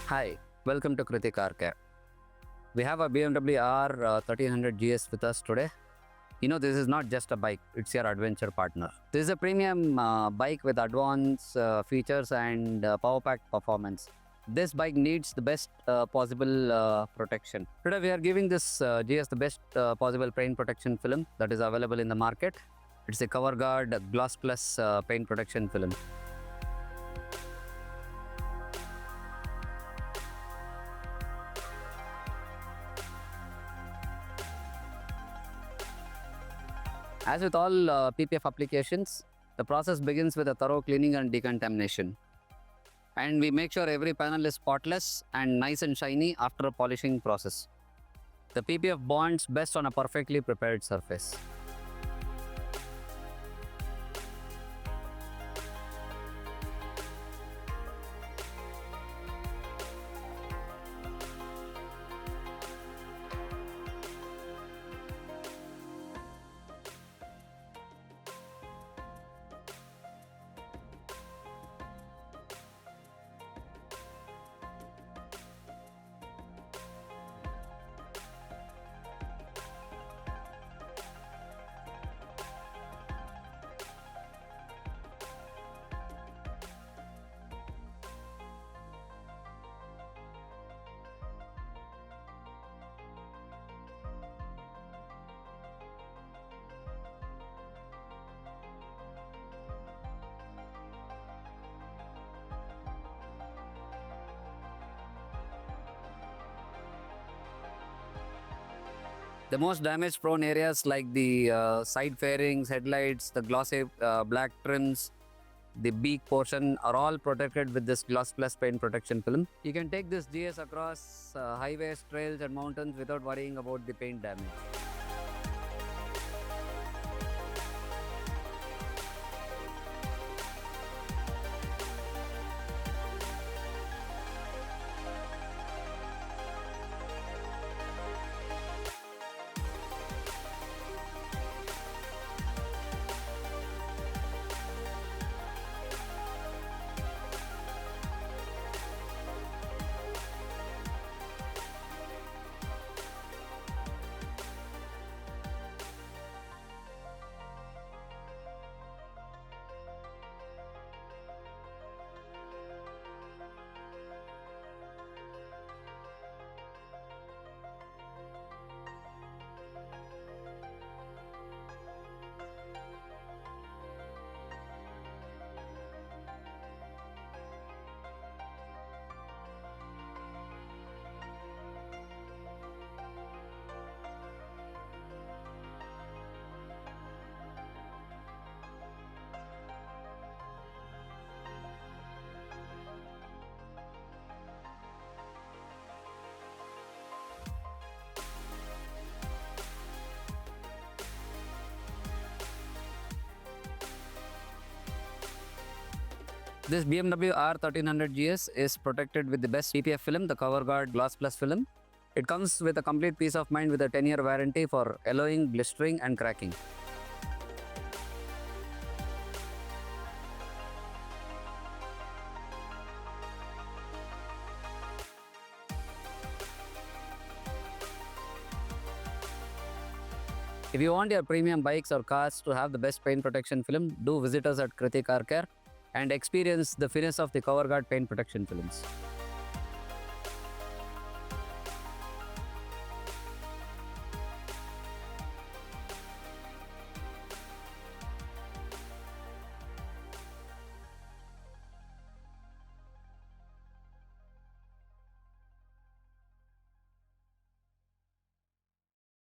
Hi, welcome to Krithi Car Care. We have a BMW R 1300 GS with us today. This is not just a bike, it's your adventure partner. This is a premium bike with advanced features and power packed performance. This bike needs the best possible protection. Today we are giving this GS the best possible paint protection film that is available in the market. It's a CoverGuard Gloss Plus paint protection film. As with all PPF applications, the process begins with a thorough cleaning and decontamination. And we make sure every panel is spotless and nice and shiny after a polishing process. The PPF bonds best on a perfectly prepared surface. The most damage prone areas like the side fairings, headlights, the glossy black trims, the beak portion are all protected with this Gloss Plus paint protection film. You can take this GS across highways, trails and mountains without worrying about the paint damage. This BMW R 1300 GS is protected with the best PPF film, the CoverGuard Gloss Plus film. It comes with a complete peace of mind with a 10-year warranty for alloying, blistering and cracking. If you want your premium bikes or cars to have the best paint protection film, do visit us at Krithi Car Care and experience the finesse of the CoverGuard paint protection films.